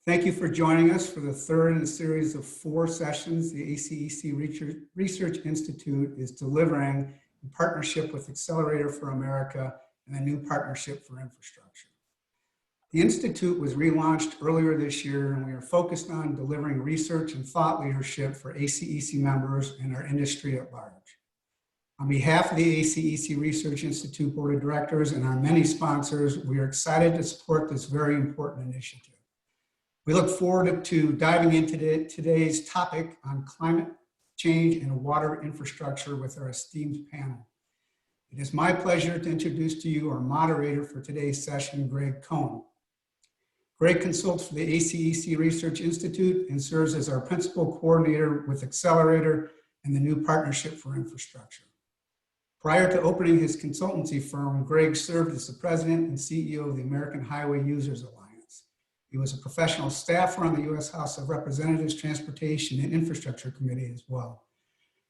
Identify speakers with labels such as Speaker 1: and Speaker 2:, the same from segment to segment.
Speaker 1: Thank you for joining us for the third in a series of 4 sessions the ACEC Research Institute is delivering in partnership with Accelerator for America and the New Partnership for Infrastructure. The Institute was relaunched earlier this year, and we are focused on delivering research and thought leadership for ACEC members and our industry at large. On behalf of the ACEC Research Institute Board of Directors and our many sponsors, we are excited to support this very important initiative. We look forward to diving into today's topic on climate change and water infrastructure with our esteemed panel. It is my pleasure to introduce to you our moderator for today's session, Greg Cohn. Greg consults for the ACEC Research Institute and serves as our principal coordinator with Accelerator and the New Partnership for Infrastructure. Prior to opening his consultancy firm, Greg served as the president and CEO of the American Highway Users Alliance. He was a professional staffer on the U.S. House of Representatives Transportation and Infrastructure Committee as well.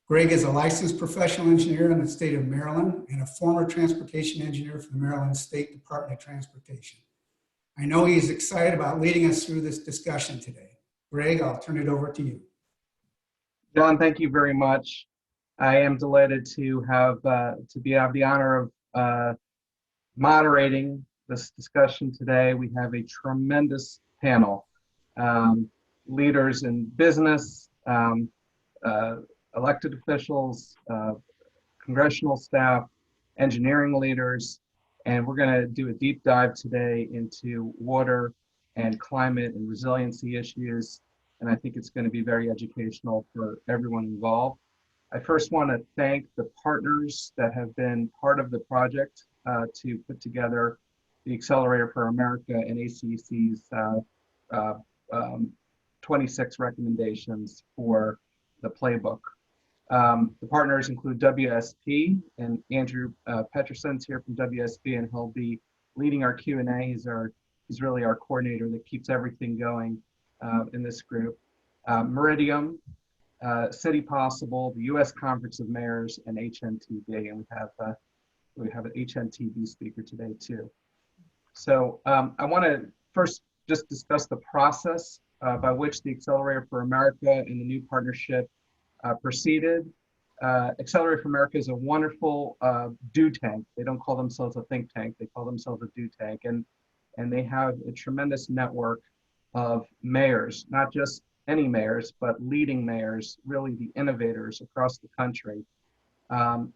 Speaker 1: Greg is a licensed professional engineer in the state of Maryland and a former transportation engineer for the Maryland State Department of Transportation. I know he is excited about leading us through this discussion today. Greg, I'll turn it over to you.
Speaker 2: John, thank you very much. I am delighted to have the honor of moderating this discussion today. We have a tremendous panel, leaders in business, elected officials, congressional staff, engineering leaders, and we're going to do a deep dive today into water and climate and resiliency issues, and I think it's going to be very educational for everyone involved. I first want to thank the partners that have been part of the project to put together the Accelerator for America and ACEC's 26 recommendations for the playbook. The partners include WSP, and Andrew Peterson's here from WSP, and he'll be leading our Q&A. He's really our coordinator that keeps everything going in this group. Meridium, City Possible, the U.S. Conference of Mayors, and HNTB, and we have an HNTB speaker today too. So I want to first just discuss the process by which the Accelerator for America and the New Partnership proceeded. Accelerator for America is a wonderful do tank. They don't call themselves a think tank, they call themselves a do tank. And they have a tremendous network of mayors, not just any mayors, but leading mayors, really the innovators across the country.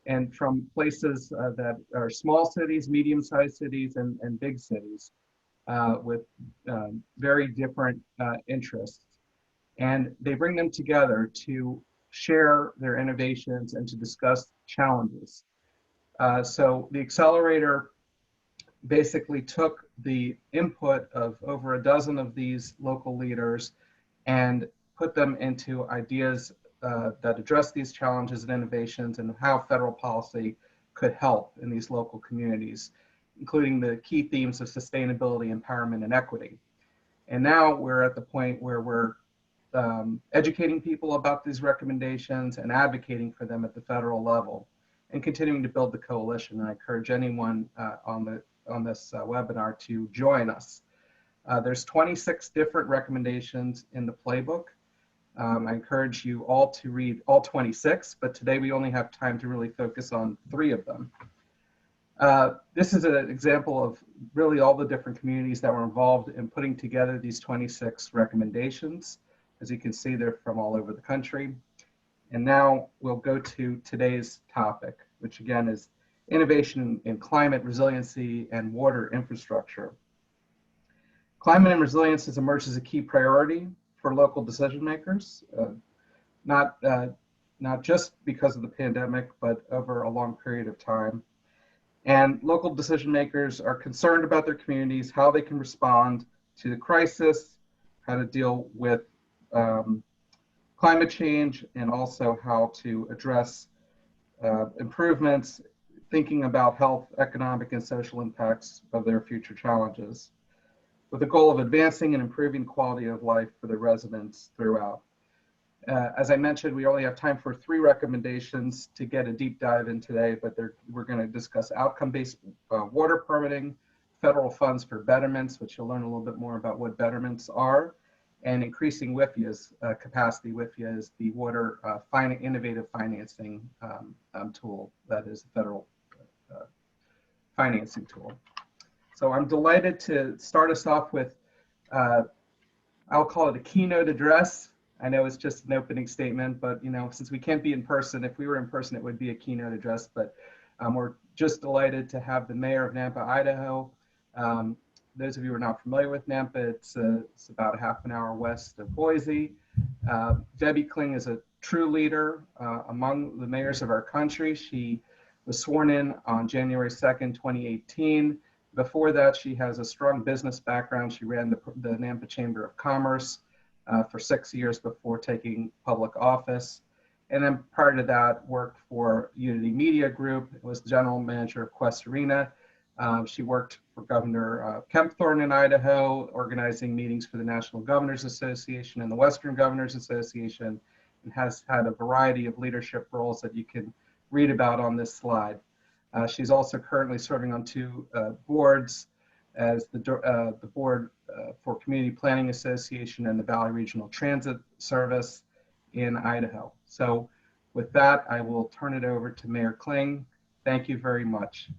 Speaker 2: And from places that are small cities, medium-sized cities, and big cities with very different interests. And they bring them together to share their innovations and to discuss challenges. So the Accelerator basically took the input of over a dozen of these local leaders and put them into ideas that address these challenges and innovations and how federal policy could help in these local communities, including the key themes of sustainability, empowerment, and equity. And now we're at the point where we're educating people about these recommendations and advocating for them at the federal level and continuing to build the coalition. And I encourage anyone on this webinar to join us. There's 26 different recommendations in the playbook. I encourage you all to read all 26, but today we only have time to really focus on 3 of them. This is an example of really all the different communities that were involved in putting together these 26 recommendations. As you can see, they're from all over the country. And now we'll go to today's topic, which again is innovation in climate resiliency and water infrastructure. Climate and resilience has emerged as a key priority for local decision makers, not just because of the pandemic, but over a long period of time. And local decision makers are concerned about their communities, how they can respond to the crisis, how to deal with climate change, and also how to address improvements, thinking about health, economic, and social impacts of their future challenges, with the goal of advancing and improving quality of life for the residents throughout. As I mentioned, we only have time for 3 recommendations to get a deep dive in today, but we're going to discuss outcome-based water permitting, federal funds for betterments, which you'll learn a little bit more about what betterments are, and increasing WIFIA's capacity. WIFIA is the water innovative financing tool that is a federal financing tool. So I'm delighted to start us off with, I'll call it a keynote address. I know it's just an opening statement, but since we can't be in person, if we were in person, it would be a keynote address. But we're just delighted to have the mayor of Nampa, Idaho. Those of you who are not familiar with Nampa, it's about a half an hour west of Boise. Debbie Kling is a true leader among the mayors of our country. She was sworn in on January 2nd, 2018. Before that, she has a strong business background. She ran the Nampa Chamber of Commerce for 6 years before taking public office. And then prior to that, worked for Unity Media Group, was the general manager of Quest Arena. She worked for Governor Kempthorne in Idaho, organizing meetings for the National Governors Association and the Western Governors Association, and has had a variety of leadership roles that you can read about on this slide. She's also currently serving on two boards as the board for Community Planning Association and the Valley Regional Transit Service in Idaho. So with that, I will turn it over to Mayor Kling. Thank you very much.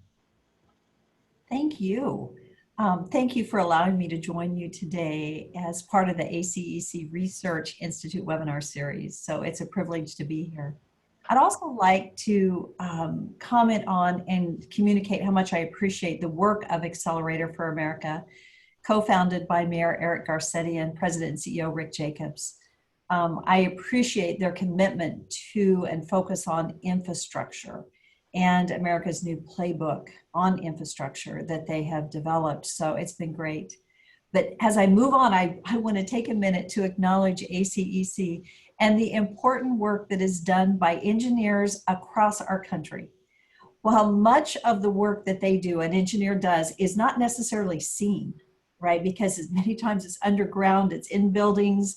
Speaker 3: Thank you. Thank you for allowing me to join you today as part of the ACEC Research Institute webinar series. So it's a privilege to be here. I'd also like to comment on and communicate how much I appreciate the work of Accelerator for America, co-founded by Mayor Eric Garcetti and President and CEO Rick Jacobs. I appreciate their commitment to and focus on infrastructure and America's new playbook on infrastructure that they have developed. So it's been great. But as I move on, I want to take a minute to acknowledge ACEC and the important work that is done by engineers across our country. While much of the work that they do, an engineer does, is not necessarily seen, right? Because many times it's underground, it's in buildings,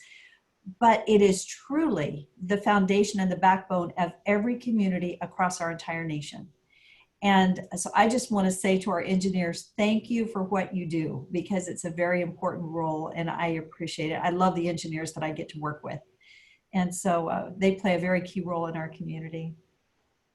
Speaker 3: but it is truly the foundation and the backbone of every community across our entire nation. And so I just want to say to our engineers, thank you for what you do, because it's a very important role and I appreciate it. I love the engineers that I get to work with. And so they play a very key role in our community.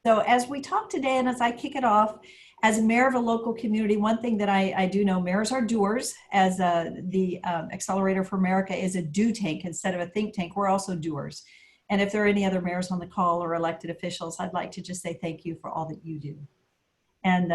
Speaker 3: So as we talk today and as I kick it off, as a mayor of a local community, one thing that I do know, mayors are doers. As the Accelerator for America is a do tank instead of a think tank, we're also doers. And if there are any other mayors on the call or elected officials, I'd like to just say thank you for all that you do. And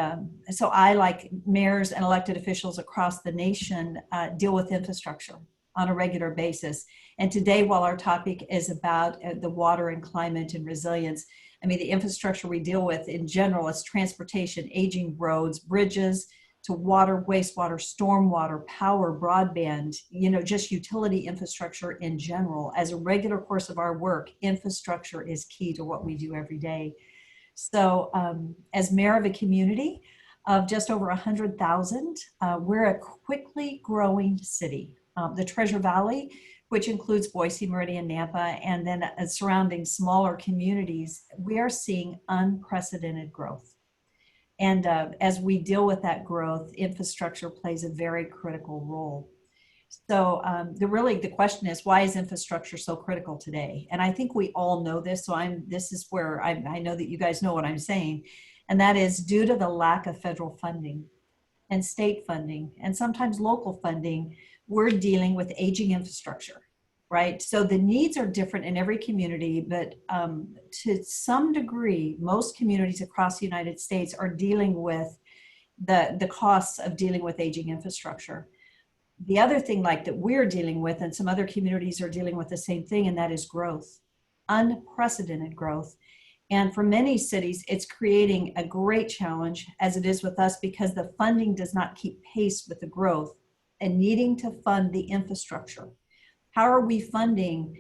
Speaker 3: so I, like mayors and elected officials across the nation, deal with infrastructure on a regular basis. And today, while our topic is about the water and climate and resilience, I mean, the infrastructure we deal with in general is transportation, aging roads, bridges, to water, wastewater, stormwater, power, broadband, just utility infrastructure in general. As a regular course of our work, infrastructure is key to what we do every day. So as mayor of a community of just over 100,000, we're a quickly growing city. The Treasure Valley, which includes Boise, Meridian, Nampa, and then surrounding smaller communities, we are seeing unprecedented growth. And as we deal with that growth, infrastructure plays a very critical role. So the question is, why is infrastructure so critical today? And I think we all know this, so this is where I know that you guys know what I'm saying, and that is due to the lack of federal funding and state funding and sometimes local funding, we're dealing with aging infrastructure, right? So the needs are different in every community, but to some degree, most communities across the United States are dealing with the costs of dealing with aging infrastructure. The other thing that we're dealing with, and some other communities are dealing with the same thing, and that is growth, unprecedented growth. And for many cities, it's creating a great challenge, as it is with us, because the funding does not keep pace with the growth and needing to fund the infrastructure. How are we funding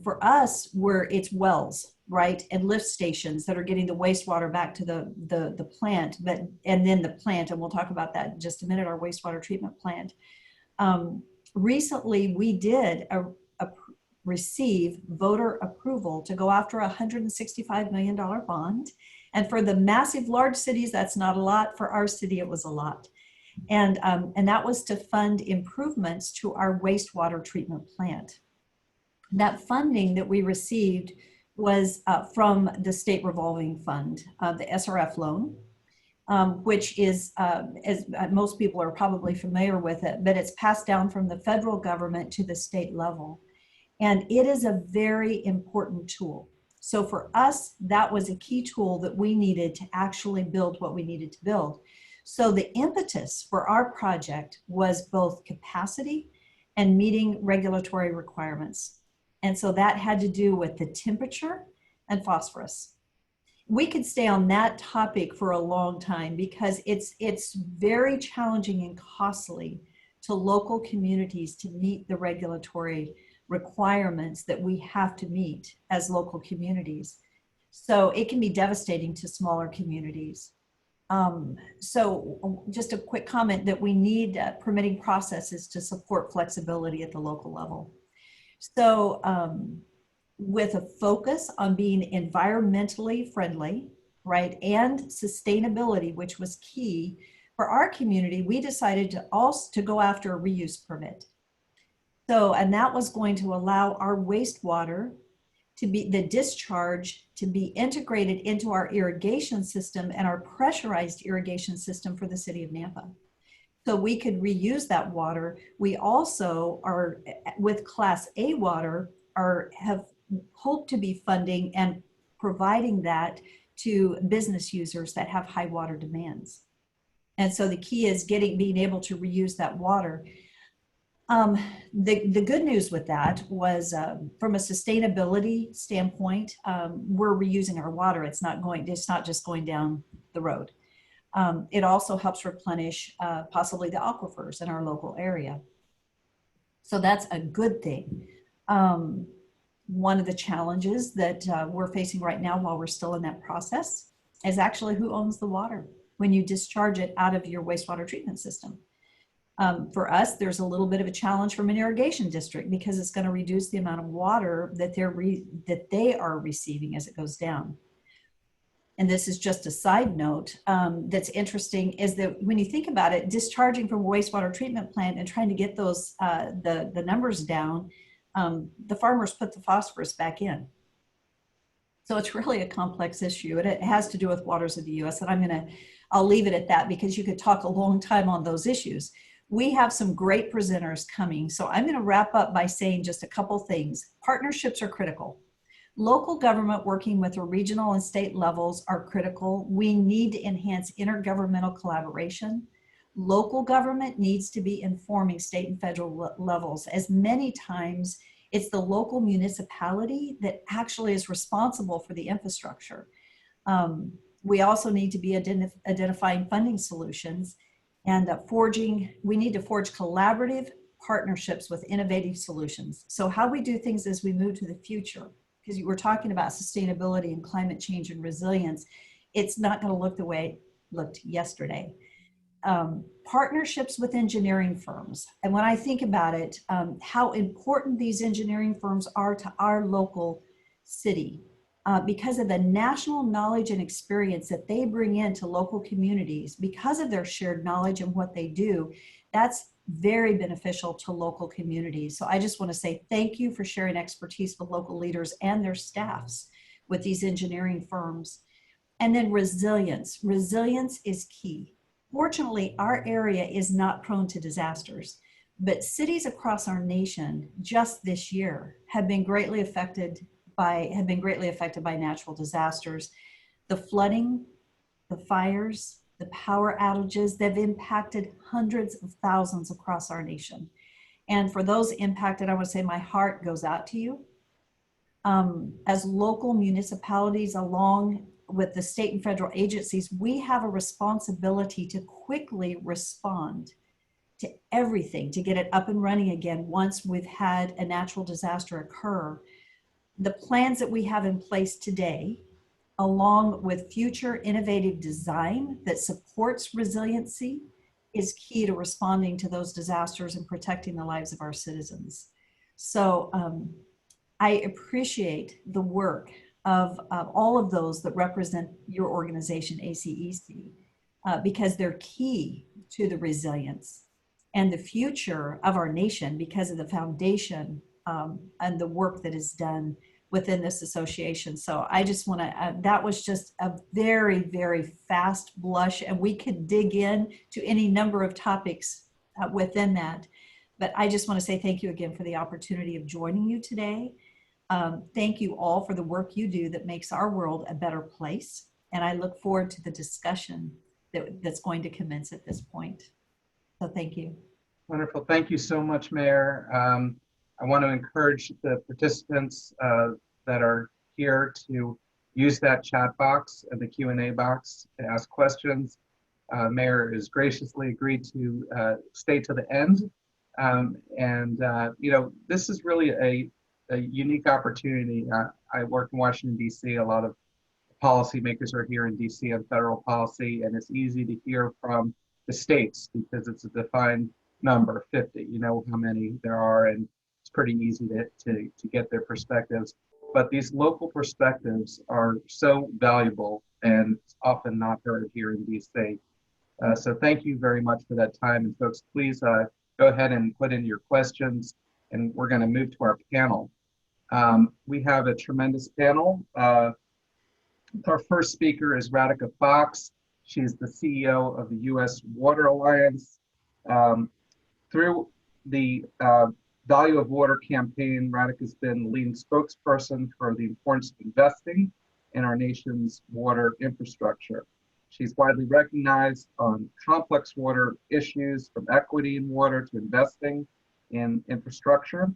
Speaker 3: for us, where it's wells, right? And lift stations that are getting the wastewater back to the plant, and then the plant, and we'll talk about that in just a minute, our wastewater treatment plant. Recently, we did receive voter approval to go after a $165 million bond. And for the massive large cities, that's not a lot. For our city, it was a lot. And that was to fund improvements to our wastewater treatment plant. That funding that we received was from the state revolving fund, the SRF loan, which is, as most people are probably familiar with it, but it's passed down from the federal government to the state level. And it is a very important tool. So for us, that was a key tool that we needed to actually build what we needed to build. So the impetus for our project was both capacity and meeting regulatory requirements. And so that had to do with the temperature and phosphorus. We could stay on that topic for a long time because it's very challenging and costly to local communities to meet the regulatory requirements that we have to meet as local communities. So it can be devastating to smaller communities. So just a quick comment that we need permitting processes to support flexibility at the local level. So with a focus on being environmentally friendly, right, and sustainability, which was key for our community, we decided to also go after a reuse permit. So, and that was going to allow our wastewater to be, the discharge to be integrated into our irrigation system and our pressurized irrigation system for the city of Nampa. So we could reuse that water. We also are, with Class A water, have hoped to be funding and providing that to business users that have high water demands. And so the key is being able to reuse that water. The good news with that was from a sustainability standpoint, we're reusing our water. It's not just going down the road. It also helps replenish possibly the aquifers in our local area. So that's a good thing. One of the challenges that we're facing right now while we're still in that process is actually who owns the water when you discharge it out of your wastewater treatment system. For us, there's a little bit of a challenge from an irrigation district because it's going to reduce the amount of water that they are receiving as it goes down. And this is just a side note that's interesting, is that when you think about it, discharging from a wastewater treatment plant and trying to get those the numbers down, the farmers put the phosphorus back in. So it's really a complex issue, and it has to do with waters of the U.S. And I'll leave it at that because you could talk a long time on those issues. We have some great presenters coming, so I'm going to wrap up by saying just a couple things. Partnerships are critical. Local government working with the regional and state levels are critical. We need to enhance intergovernmental collaboration. Local government needs to be informing state and federal levels, as many times it's the local municipality that actually is responsible for the infrastructure. We also need to be identifying funding solutions and we need to forge collaborative partnerships with innovative solutions. So how we do things as we move to the future, because we're talking about sustainability and climate change and resilience, it's not going to look the way it looked yesterday. Partnerships with engineering firms. And when I think about it, how important these engineering firms are to our local city, because of the national knowledge and experience that they bring into local communities, because of their shared knowledge and what they do, that's very beneficial to local communities. So I just want to say thank you for sharing expertise with local leaders and their staffs with these engineering firms. And then resilience. Resilience is key. Fortunately, our area is not prone to disasters, but cities across our nation just this year have been greatly affected by natural disasters. The flooding, the fires, the power outages, they've impacted hundreds of thousands across our nation. And for those impacted, I would say my heart goes out to you. As local municipalities, along with the state and federal agencies, we have a responsibility to quickly respond to everything, to get it up and running again once we've had a natural disaster occur. The plans that we have in place today, along with future innovative design that supports resiliency, is key to responding to those disasters and protecting the lives of our citizens. So I appreciate the work of all of those that represent your organization, ACEC. because they're key to the resilience and the future of our nation because of the foundation and the work that is done within this association. So I just want to, that was just a very, very fast blush, and we could dig in to any number of topics within that. But I just want to say thank you again for the opportunity of joining you today. Thank you all for the work you do that makes our world a better place. And I look forward to the discussion that's going to commence at this point. So thank you.
Speaker 2: Wonderful. Thank you so much, Mayor. I want to encourage the participants that are here to use that chat box and the Q&A box to ask questions. Mayor has graciously agreed to stay to the end. You know, this is really a unique opportunity. I work in Washington, D.C. A lot of policymakers are here in D.C. on federal policy, and it's easy to hear from the states because it's a defined number, 50. You know how many there are, and it's pretty easy to get their perspectives. But these local perspectives are so valuable and often not heard here in D.C. So thank you very much for that time. And folks, please go ahead and put in your questions, and we're going to move to our panel. We have a tremendous panel. Our first speaker is Radhika Fox. She's the CEO of the U.S. Water Alliance. Through the Value of Water campaign, Radhika has been the leading spokesperson for the importance of investing in our nation's water infrastructure. She's widely recognized on complex water issues, from equity in water to investing in infrastructure.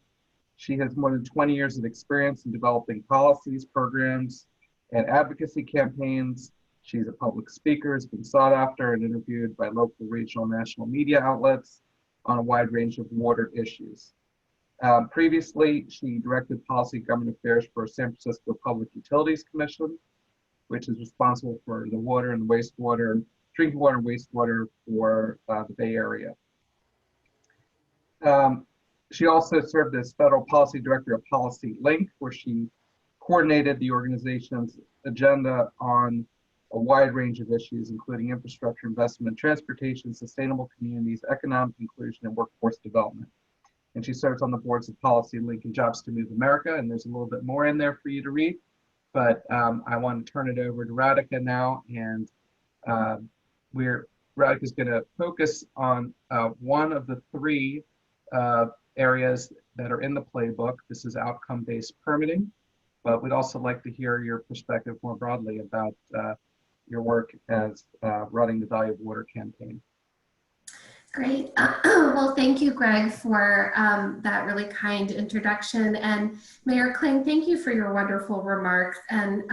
Speaker 2: She has more than 20 years of experience in developing policies, programs, and advocacy campaigns. She's a public speaker, has been sought after and interviewed by local, regional, national media outlets on a wide range of water issues. Previously, she directed policy and government affairs for San Francisco Public Utilities Commission, which is responsible for the water and wastewater, drinking water and wastewater for the Bay Area. She also served as federal policy director of Policy Link, where she coordinated the organization's agenda on a wide range of issues, including infrastructure investment, transportation, sustainable communities, economic inclusion, and workforce development. And she serves on the boards of Policy Link and Jobs to Move America, and there's a little bit more in there for you to read. But I want to turn it over to Radhika now, and Radhika's going to focus on one of the three areas that are in the playbook. This is outcome-based permitting, but we'd also like to hear your perspective more broadly about your work as running the Value of Water campaign.
Speaker 4: Great. Well, thank you, Greg, for that really kind introduction. And Mayor Kling, thank you for your wonderful remarks and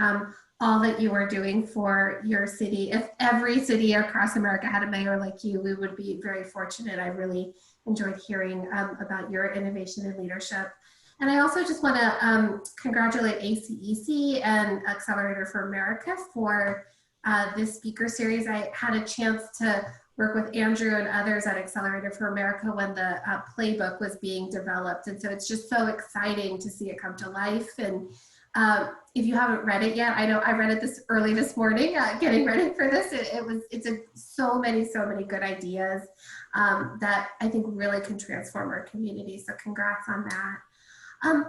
Speaker 4: all that you are doing for your city. If every city across America had a mayor like you, we would be very fortunate. I really enjoyed hearing about your innovation and leadership. And I also just want to congratulate ACEC and Accelerator for America for this speaker series. I had a chance to work with Andrew and others at Accelerator for America when the playbook was being developed. And so it's just so exciting to see it come to life. And if you haven't read it yet, I know I read it early this morning, getting ready for this. It's so many good ideas that I think really can transform our community. So congrats on that.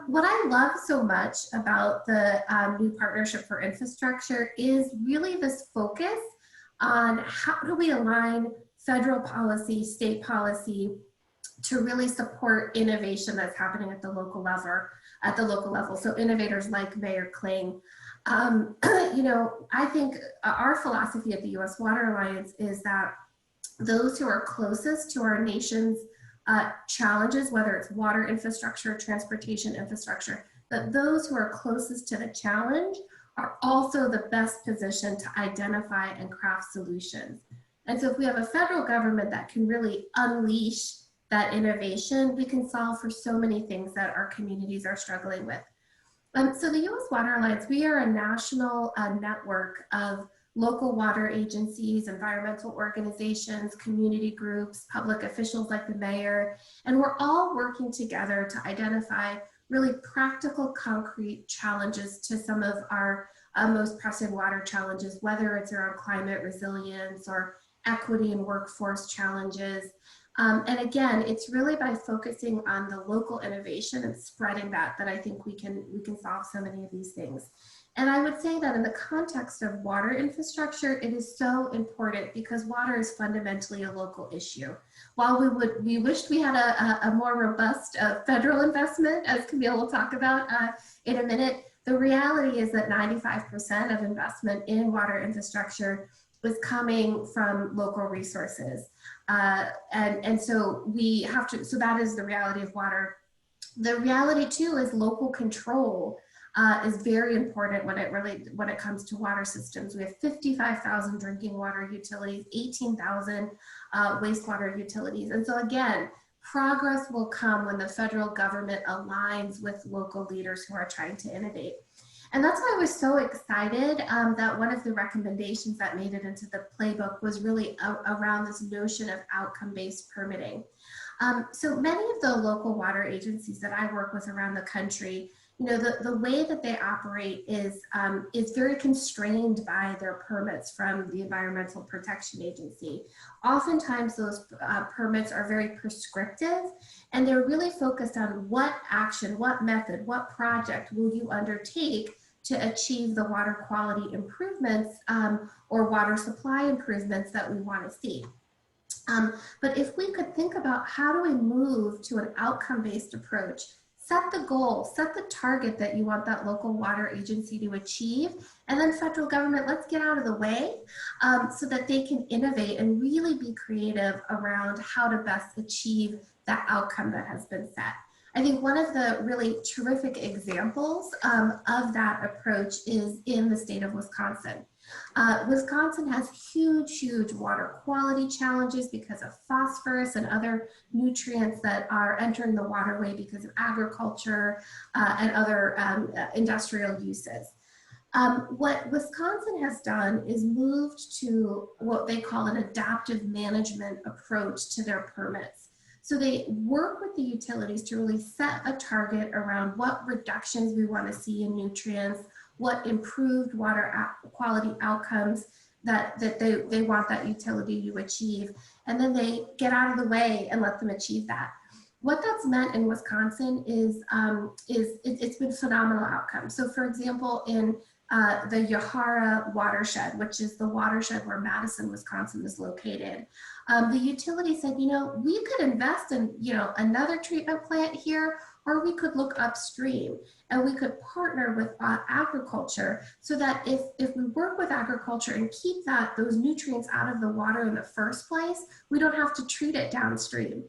Speaker 4: What I love so much about the new Partnership for Infrastructure is really this focus on how do we align federal policy, state policy to really support innovation that's happening at the local level. So innovators like Mayor Kling. You know, I think our philosophy at the U.S. Water Alliance is that those who are closest to our nation's challenges, whether it's water infrastructure, transportation infrastructure, that those who are closest to the challenge are also the best positioned to identify and craft solutions. And so if we have a federal government that can really unleash that innovation, we can solve for so many things that our communities are struggling with. So the U.S. Water Alliance, we are a national network of local water agencies, environmental organizations, community groups, public officials like the mayor, and we're all working together to identify really practical, concrete challenges to some of our most pressing water challenges, whether it's around climate resilience or equity and workforce challenges. And again, it's really by focusing on the local innovation and spreading that I think we can solve so many of these things. And I would say that in the context of water infrastructure, it is so important because water is fundamentally a local issue. While we wished we had a more robust federal investment, as Camille will talk about in a minute, the reality is that 95% of investment in water infrastructure is coming from local resources. And so we have to, so that is the reality of water. The reality too is local control is very important when it comes to water systems. We have 55,000 drinking water utilities, 18,000 wastewater utilities. And so again, progress will come when the federal government aligns with local leaders who are trying to innovate. And that's why I was so excited that one of the recommendations that made it into the playbook was really around this notion of outcome-based permitting. So many of the local water agencies that I work with around the country, you know, the way that they operate is very constrained by their permits from the Environmental Protection Agency. Oftentimes those permits are very prescriptive, and they're really focused on what action, what method, what project will you undertake to achieve the water quality improvements or water supply improvements that we want to see. But if we could think about how do we move to an outcome-based approach, set the goal, set the target that you want that local water agency to achieve, and then federal government, let's get out of the way so that they can innovate and really be creative around how to best achieve that outcome that has been set. I think one of the really terrific examples of that approach is in the state of Wisconsin. Wisconsin has huge water quality challenges because of phosphorus and other nutrients that are entering the waterway because of agriculture and other industrial uses. What Wisconsin has done is moved to what they call an adaptive management approach to their permits. So they work with the utilities to really set a target around what reductions we want to see in nutrients, what improved water quality outcomes that they want that utility to achieve. And then they get out of the way and let them achieve that. What that's meant in Wisconsin is it's been phenomenal outcomes. So for example, in the Yahara watershed, which is the watershed where Madison, Wisconsin is located. The utility said, you know, we could invest in, you know, another treatment plant here, or we could look upstream and we could partner with agriculture so that if we work with agriculture and keep those nutrients out of the water in the first place, we don't have to treat it downstream.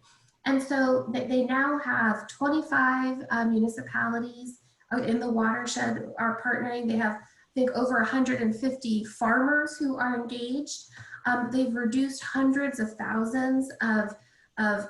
Speaker 4: And so they now have 25 municipalities in the watershed are partnering. They have, I think, over 150 farmers who are engaged. They've reduced hundreds of thousands of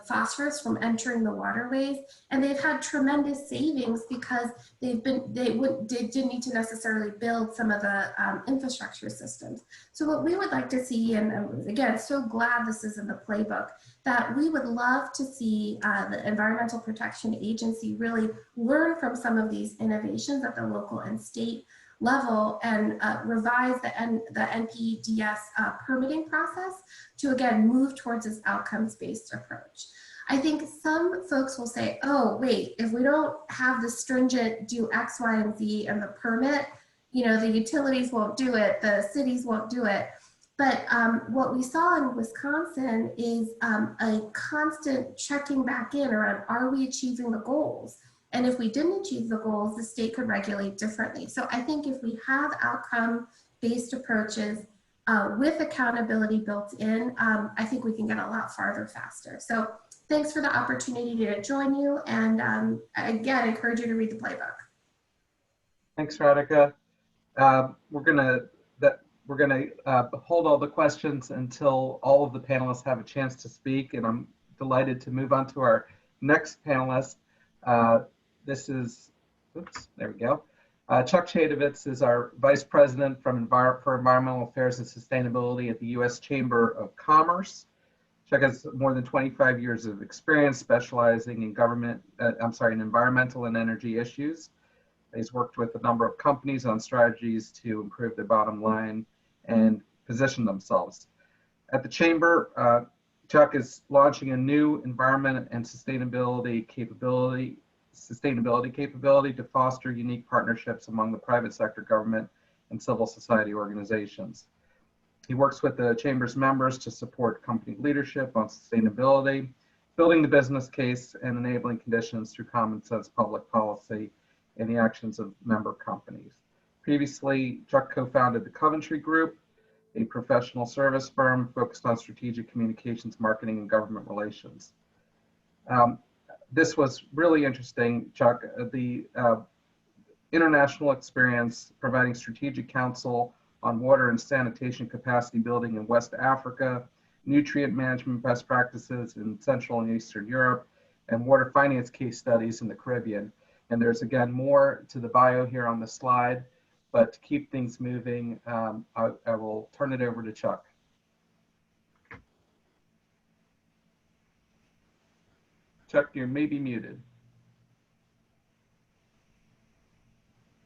Speaker 4: phosphorus from entering the waterways, and they've had tremendous savings because they didn't need to necessarily build some of the infrastructure systems. So what we would like to see, and again, so glad this is in the playbook, that we would love to see the Environmental Protection Agency really learn from some of these innovations at the local and state level and revise the NPDES permitting process to, again, move towards this outcomes-based approach. I think some folks will say, oh, wait, if we don't have the stringent do X, Y, and Z and the permit, you know, the utilities won't do it, the cities won't do it. But what we saw in Wisconsin is a constant checking back in around, are we achieving the goals? And if we didn't achieve the goals, the state could regulate differently. So I think if we have outcome-based approaches with accountability built in, I think we can get a lot farther faster. So thanks for the opportunity to join you. And again, encourage you to read the playbook.
Speaker 2: Thanks, Radhika. We're gonna hold all the questions until all of the panelists have a chance to speak, and I'm delighted to move on to our next panelist. This is, oops, there we go. Chuck Chadovitz is our Vice President for Environmental Affairs and Sustainability at the U.S. Chamber of Commerce. Chuck has more than 25 years of experience specializing in environmental and energy issues. He's worked with a number of companies on strategies to improve their bottom line and position themselves. At the Chamber, Chuck is launching a new environment and sustainability capability to foster unique partnerships among the private sector, government, and civil society organizations. He works with the Chamber's members to support company leadership on sustainability, building the business case, and enabling conditions through common sense public policy and the actions of member companies. Previously, Chuck co-founded the Coventry Group, a professional service firm focused on strategic communications, marketing, and government relations. This was really interesting, Chuck. The international experience providing strategic counsel on water and sanitation capacity building in West Africa, nutrient management best practices in Central and Eastern Europe, and water finance case studies in the Caribbean. And there's, again, more to the bio here on the slide, but to keep things moving, I will turn it over to Chuck. Chuck, you may be muted.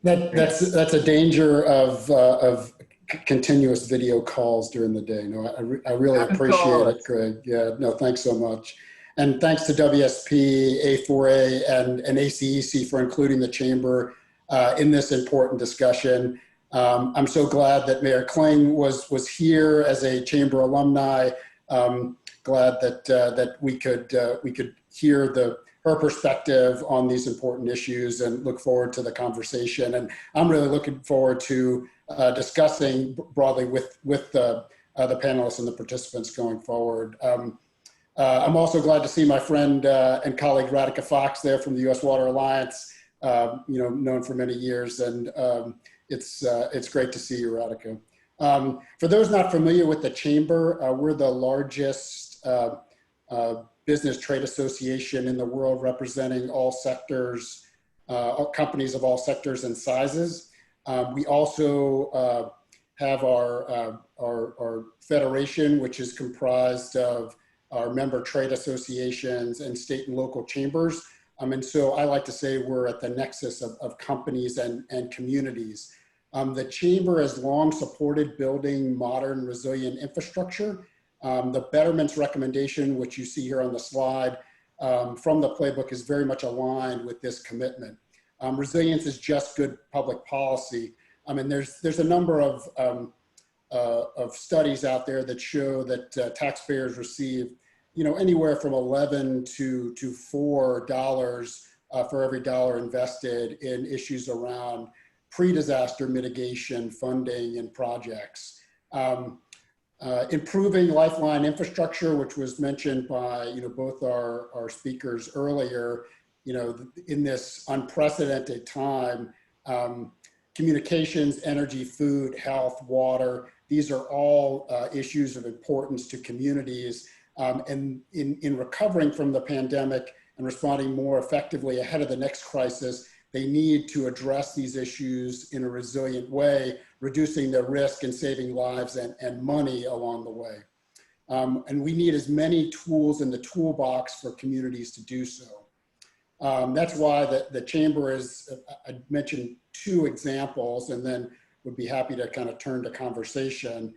Speaker 5: That's a danger of continuous video calls during the day. No, I really appreciate it, Greg. Yeah, no, thanks so much. And thanks to WSP, A4A, and ACEC for including the Chamber in this important discussion. I'm so glad that Mayor Kling was here as a Chamber alumni. Glad that we could hear her perspective on these important issues and look forward to the conversation. And I'm really looking forward to discussing broadly with the panelists and the participants going forward. I'm also glad to see my friend and colleague Radhika Fox there from the U.S. Water Alliance, known for many years, and it's great to see you, Radhika. For those not familiar with the Chamber, we're the largest business trade association in the world, representing all sectors, companies of all sectors and sizes. We also have our federation, which is comprised of our member trade associations and state and local chambers. And so I like to say we're at the nexus of companies and communities. The Chamber has long supported building modern, resilient infrastructure. The Betterment's recommendation, which you see here on the slide from the playbook, is very much aligned with this commitment. Resilience is just good public policy. I mean, there's a number of studies out there that show that taxpayers receive, anywhere from $11 to $4 for every dollar invested in issues around pre-disaster mitigation, funding, and projects. Improving lifeline infrastructure, which was mentioned by both our speakers earlier, in this unprecedented time, communications, energy, food, health, water, these are all issues of importance to communities. And in recovering from the pandemic and responding more effectively ahead of the next crisis, they need to address these issues in a resilient way, reducing their risk and saving lives and money along the way. And we need as many tools in the toolbox for communities to do so. That's why the Chamber is, I mentioned 2 examples and then would be happy to kind of turn to conversation.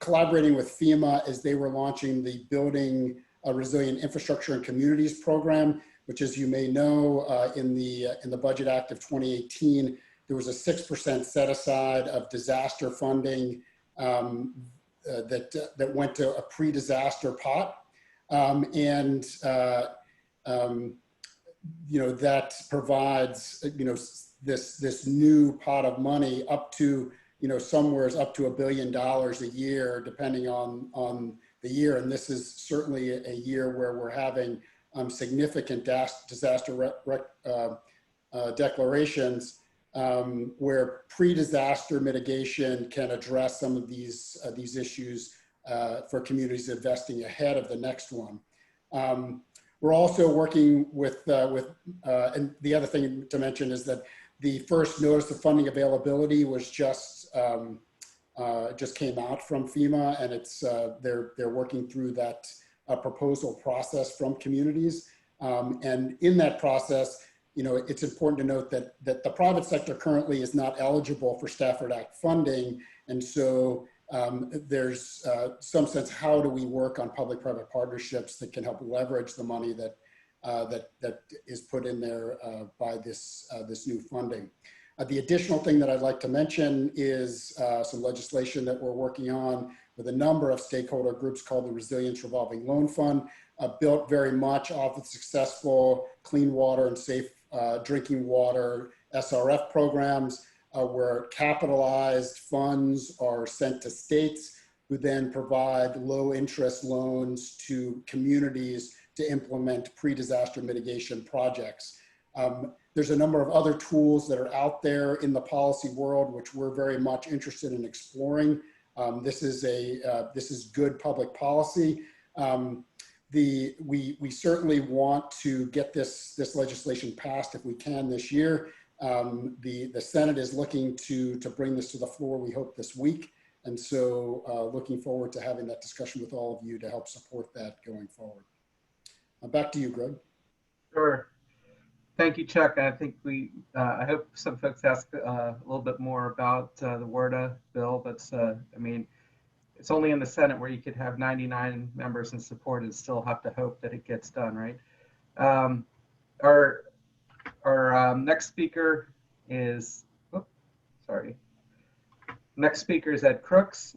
Speaker 5: Collaborating with FEMA as they were launching the Building a Resilient Infrastructure and Communities program, which, as you may know, in the Budget Act of 2018, there was a 6% set aside of disaster funding that went to a pre-disaster pot, that provides this new pot of money up to somewhere's up to $1 billion a year, depending on the year. And this is certainly a year where we're having significant disaster declarations, where pre-disaster mitigation can address some of these issues for communities investing ahead of the next one. We're also working with and the other thing to mention is that the first notice of funding availability was just came out from FEMA, and it's they're working through that proposal process from communities. And in that process, it's important to note that the private sector currently is not eligible for Stafford Act funding, and so there's some sense, how do we work on public-private partnerships that can help leverage the money that that is put in there by this new funding. The additional thing that I'd like to mention is some legislation that we're working on with a number of stakeholder groups called the Resilience Revolving Loan Fund, built very much off of successful clean water and safe drinking water SRF programs, where capitalized funds are sent to states who then provide low interest loans to communities to implement pre-disaster mitigation projects. There's a number of other tools that are out there in the policy world, which we're very much interested in exploring. This is good public policy. We certainly want to get this legislation passed if we can this year. The Senate is looking to bring this to the floor, we hope, this week. And so looking forward to having that discussion with all of you to help support that going forward. Back to you, Greg.
Speaker 2: Sure. Thank you, Chuck. I think I hope some folks ask a little bit more about the WRDA bill. But I mean, it's only in the Senate where you could have 99 members in support and still have to hope that it gets done, right? Our next speaker is, Next speaker is Ed Crooks.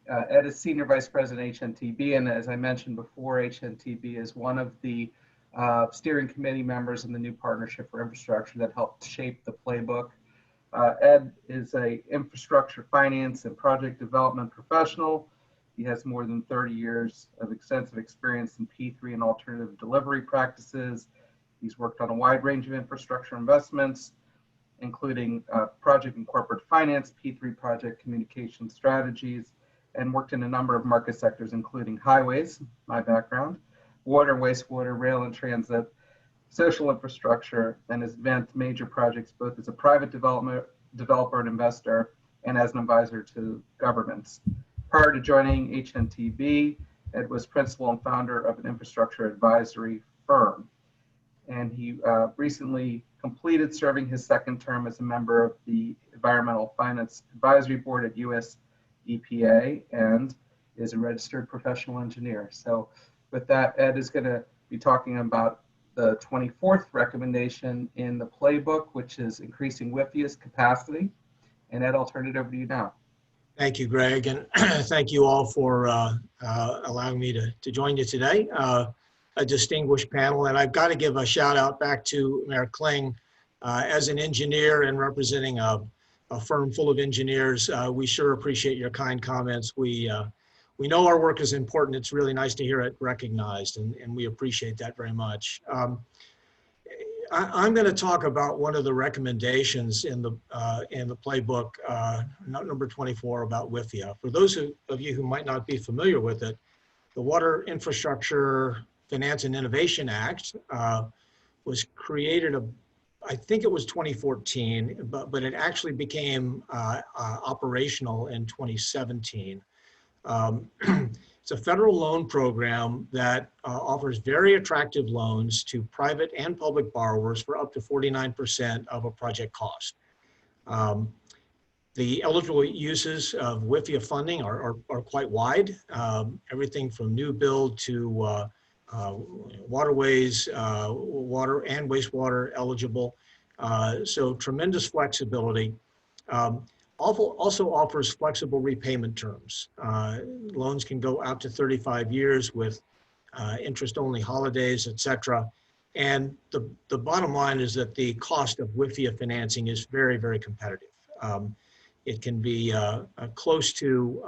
Speaker 2: Ed is Senior Vice President, HNTB, and as I mentioned before, HNTB is one of the steering committee members in the new Partnership for Infrastructure that helped shape the playbook. Ed is an infrastructure finance and project development professional. He has more than 30 years of extensive experience in P3 and alternative delivery practices. He's worked on a wide range of infrastructure investments, including project and corporate finance, P3 project communication strategies, and worked in a number of market sectors, including highways, my background, water, wastewater, rail and transit, social infrastructure, and has advanced major projects both as a private developer and investor and as an advisor to governments. Prior to joining HNTB, Ed was principal and founder of an infrastructure advisory firm. And he recently completed serving his second term as a member of the Environmental Finance Advisory Board at US EPA and is a registered professional engineer. So with that, Ed is going to be talking about the 24th recommendation in the playbook, which is increasing WIFIA's capacity. And Ed, I'll turn it over to you now.
Speaker 6: Thank you, Greg, and thank you all for allowing me to join you today. A distinguished panel, and I've got to give a shout out back to Mayor Kling. As an engineer and representing a firm full of engineers, we sure appreciate your kind comments. We know our work is important. It's really nice to hear it recognized, and we appreciate that very much. I'm going to talk about one of the recommendations in the playbook, number 24, about WIFIA. For those of you who might not be familiar with it, the Water Infrastructure Finance and Innovation Act was created, I think it was 2014, but it actually became operational in 2017. It's a federal loan program that offers very attractive loans to private and public borrowers for up to 49% of a project cost. The eligible uses of WIFIA funding are quite wide, everything from new build to waterways, water and wastewater eligible. So tremendous flexibility. Also offers flexible repayment terms. Loans can go out to 35 years with interest-only holidays, etc. And the bottom line is that the cost of WIFIA financing is very, very competitive. It can be close to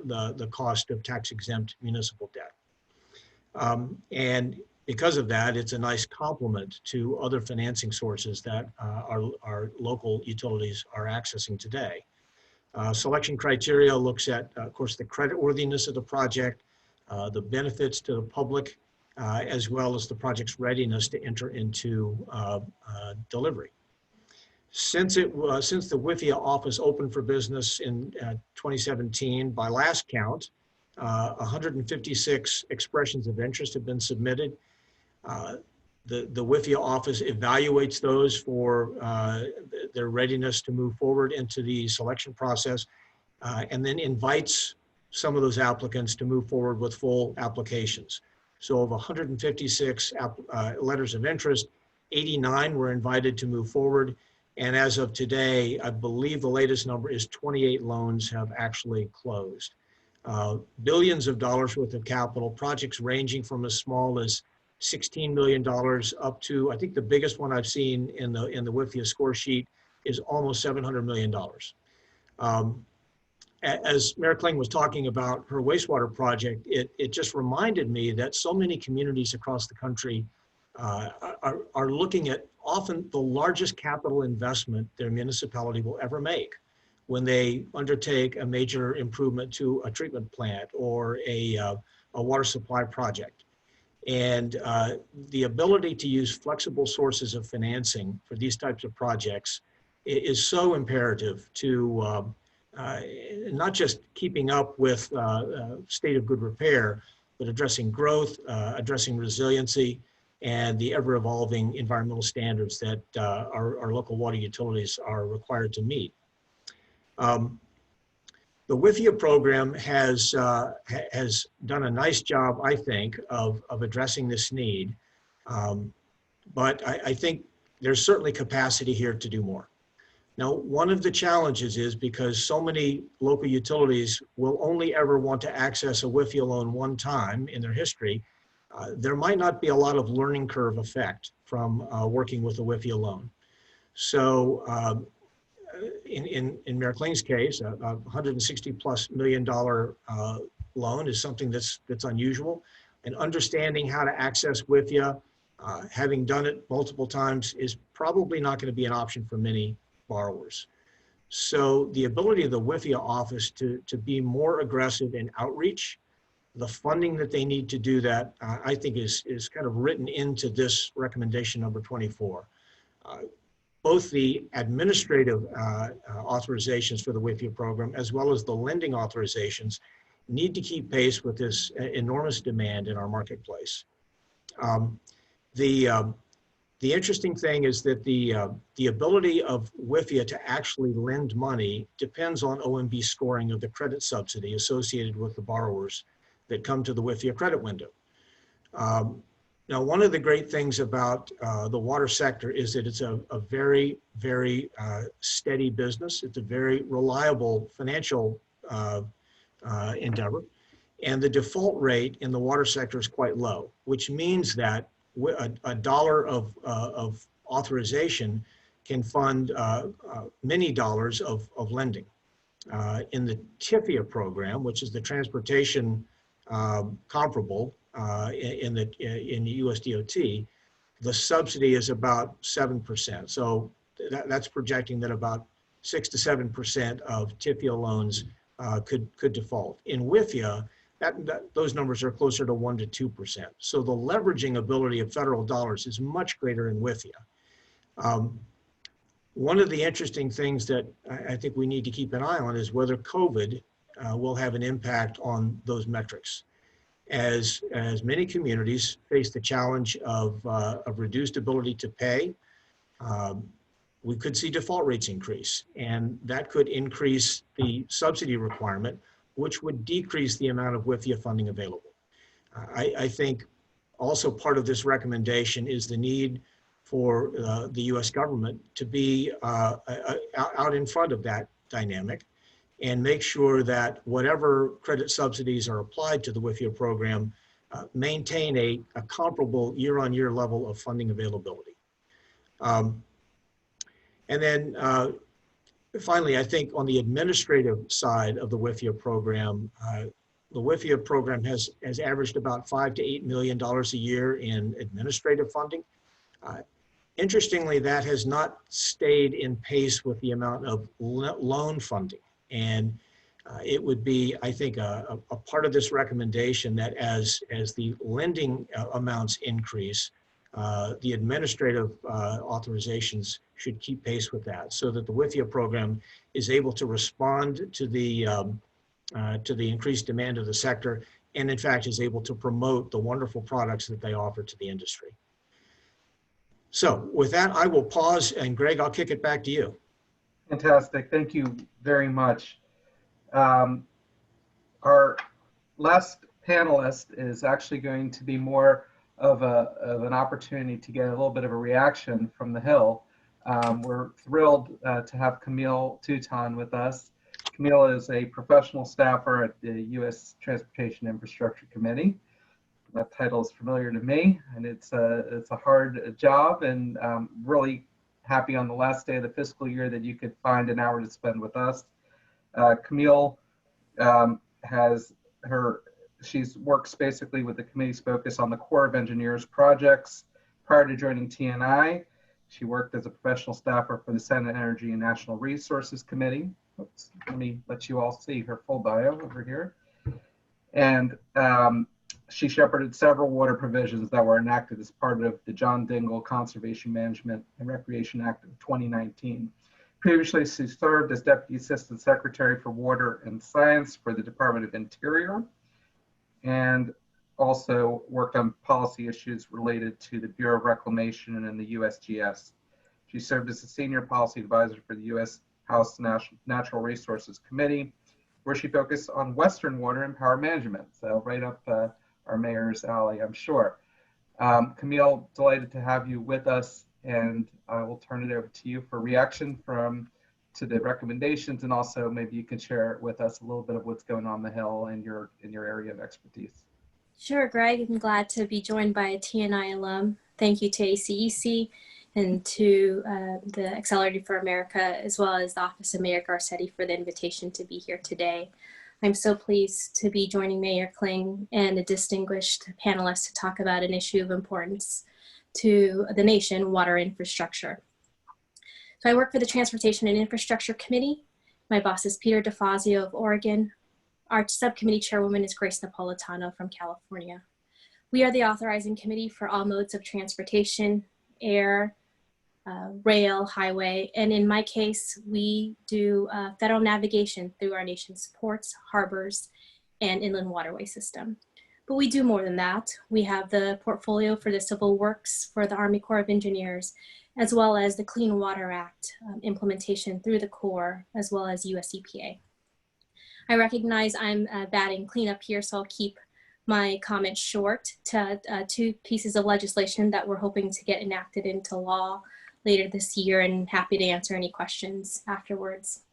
Speaker 6: the cost of tax-exempt municipal debt. And because of that, it's a nice complement to other financing sources that our local utilities are accessing today. Selection criteria looks at, of course, the creditworthiness of the project, the benefits to the public, as well as the project's readiness to enter into delivery. Since the WIFIA office opened for business in 2017, by last count, 156 expressions of interest have been submitted. The WIFIA office evaluates those for their readiness to move forward into the selection process. and then invites some of those applicants to move forward with full applications. So of 156 letters of interest, 89 were invited to move forward. And as of today, I believe the latest number is 28 loans have actually closed. Billions of dollars worth of capital, projects ranging from as small as $16 million up to, I think the biggest one I've seen in the WIFIA score sheet is almost $700 million. As Mayor Kling was talking about her wastewater project, it just reminded me that so many communities across the country are looking at often the largest capital investment their municipality will ever make when they undertake a major improvement to a treatment plant or a water supply project. And the ability to use flexible sources of financing for these types of projects is so imperative to not just keeping up with state of good repair, but addressing growth, addressing resiliency, and the ever-evolving environmental standards that our local water utilities are required to meet. The WIFIA program has done a nice job, I think, of addressing this need, but I think there's certainly capacity here to do more. Now, one of the challenges is because so many local utilities will only ever want to access a WIFIA loan one time in their history, there might not be a lot of learning curve effect from working with a WIFIA loan. So in Mayor Kling's case, a $160+ million loan is something that's unusual. And understanding how to access WIFIA, having done it multiple times, is probably not going to be an option for many borrowers. So the ability of the WIFIA office to be more aggressive in outreach, the funding that they need to do that, I think is kind of written into this recommendation number 24. Both the administrative authorizations for the WIFIA program, as well as the lending authorizations, need to keep pace with this enormous demand in our marketplace. The interesting thing is that the ability of WIFIA to actually lend money depends on OMB scoring of the credit subsidy associated with the borrowers that come to the WIFIA credit window. Now, one of the great things about the water sector is that it's a very, very steady business. It's a very reliable financial endeavor. And the default rate in the water sector is quite low, which means that a dollar of authorization can fund many dollars of lending. In the TIFIA program, which is the transportation comparable in the USDOT, the subsidy is about 7%. So that's projecting that about 6 to 7% of TIFIA loans could default. In WIFIA, those numbers are closer to 1 to 2%. So the leveraging ability of federal dollars is much greater in WIFIA. One of the interesting things that I think we need to keep an eye on is whether COVID will have an impact on those metrics. As many communities face the challenge of reduced ability to pay, we could see default rates increase, and that could increase the subsidy requirement, which would decrease the amount of WIFIA funding available. I think also part of this recommendation is the need for the US government to be out in front of that dynamic and make sure that whatever credit subsidies are applied to the WIFIA program maintain a comparable year-on-year level of funding availability. And then finally, I think on the administrative side of the WIFIA program, the WIFIA program has averaged about $5 to $8 million a year in administrative funding. Interestingly, that has not stayed in pace with the amount of loan funding. And it would be, I think, a part of this recommendation that as the lending amounts increase, the administrative authorizations should keep pace with that, so that the WIFIA program is able to respond to the increased demand of the sector, and in fact is able to promote the wonderful products that they offer to the industry. So with that, I will pause, and Greg, I'll kick it back to you.
Speaker 2: Fantastic. Thank you very much. Our last panelist is actually going to be more of an opportunity to get a little bit of a reaction from the Hill. We're thrilled to have Camille Touton with us. Camille is a professional staffer at the U.S. Transportation Infrastructure Committee. That title is familiar to me, and it's a hard job, and really happy on the last day of the fiscal year that you could find an hour to spend with us. Camille she's works basically with the committee's focus on the Corps of Engineers projects. Prior to joining TNI, she worked as a professional staffer for the Senate Energy and National Resources Committee. Oops, let me let you all see her full bio over here. And she shepherded several water provisions that were enacted as part of the John Dingell Conservation Management and Recreation Act of 2019. Previously, she served as Deputy Assistant Secretary for Water and Science for the Department of Interior, and also worked on policy issues related to the Bureau of Reclamation and the USGS. She served as a Senior Policy Advisor for the U.S. House Natural Resources Committee, where she focused on Western water and power management. So right up our mayor's alley, I'm sure. Camille, delighted to have you with us, and I will turn it over to you for reaction to the recommendations, and also maybe you can share with us a little bit of what's going on the Hill in your area of expertise.
Speaker 7: Sure, Greg. I'm glad to be joined by a TNI alum. Thank you to ACEC and to the Accelerator for America, as well as the Office of Mayor Garcetti for the invitation to be here today. I'm so pleased to be joining Mayor Kling and a distinguished panelist to talk about an issue of importance to the nation, water infrastructure. So I work for the Transportation and Infrastructure Committee. My boss is Peter DeFazio of Oregon. Our subcommittee chairwoman is Grace Napolitano from California. We are the authorizing committee for all modes of transportation, air, rail, highway, and in my case, we do federal navigation through our nation's ports, harbors, and inland waterway system. But we do more than that. We have the portfolio for the Civil Works for the Army Corps of Engineers, as well as the Clean Water Act implementation through the Corps, as well as US EPA. I recognize I'm batting cleanup here, so I'll keep my comments short to two pieces of legislation that we're hoping to get enacted into law later this year, and happy to answer any questions afterwards.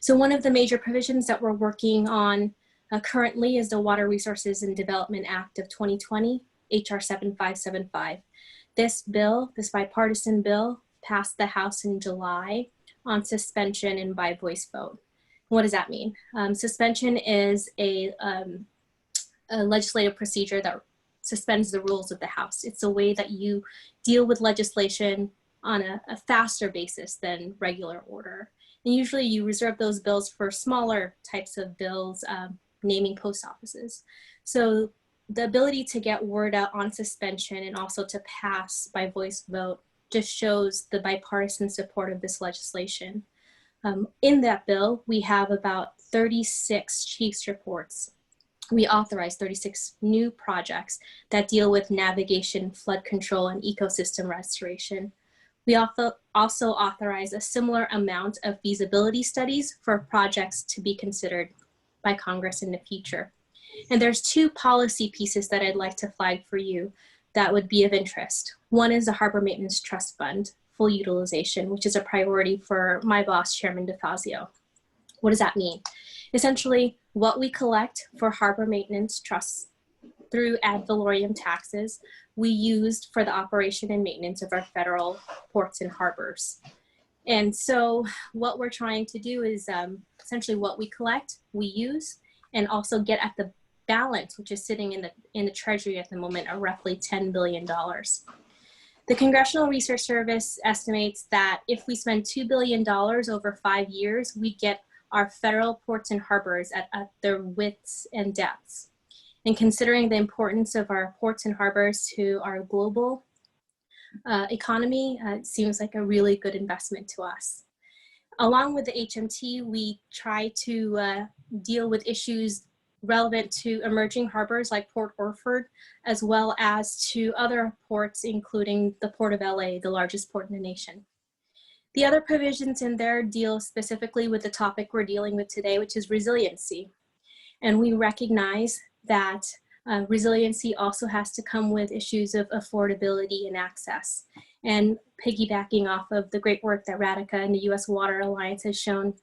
Speaker 7: So one of the major provisions that we're working on currently is the Water Resources and Development Act of 2020, HR 7575. This bill, this bipartisan bill, passed the House in July on suspension and by voice vote. What does that mean? Suspension is a legislative procedure that suspends the rules of the House. It's a way that you deal with legislation on a faster basis than regular order. And usually you reserve those bills for smaller types of bills, naming post offices. So the ability to get word out on suspension and also to pass by voice vote just shows the bipartisan support of this legislation. In that bill, we have about 36 chiefs reports. We authorized 36 new projects that deal with navigation, flood control, and ecosystem restoration. We also authorize a similar amount of feasibility studies for projects to be considered by Congress in the future. And there's two policy pieces that I'd like to flag for you that would be of interest. One is the Harbor Maintenance Trust Fund, full utilization, which is a priority for my boss, Chairman DeFazio. What does that mean? Essentially, what we collect for harbor maintenance trusts through ad valorem taxes, we used for the operation and maintenance of our federal ports and harbors. And so what we're trying to do is essentially what we collect, we use, and also get at the balance, which is sitting in the Treasury at the moment, at roughly $10 billion. The Congressional Research Service estimates that if we spend $2 billion over 5 years, we get our federal ports and harbors at their widths and depths. And considering the importance of our ports and harbors to our global economy, it seems like a really good investment to us. Along with the HMT, we try to deal with issues relevant to emerging harbors like Port Orford, as well as to other ports, including the Port of LA, the largest port in the nation. The other provisions in there deal specifically with the topic we're dealing with today, which is resiliency. And we recognize that resiliency also has to come with issues of affordability and access. And piggybacking off of the great work that Radica and the U.S. Water Alliance has shown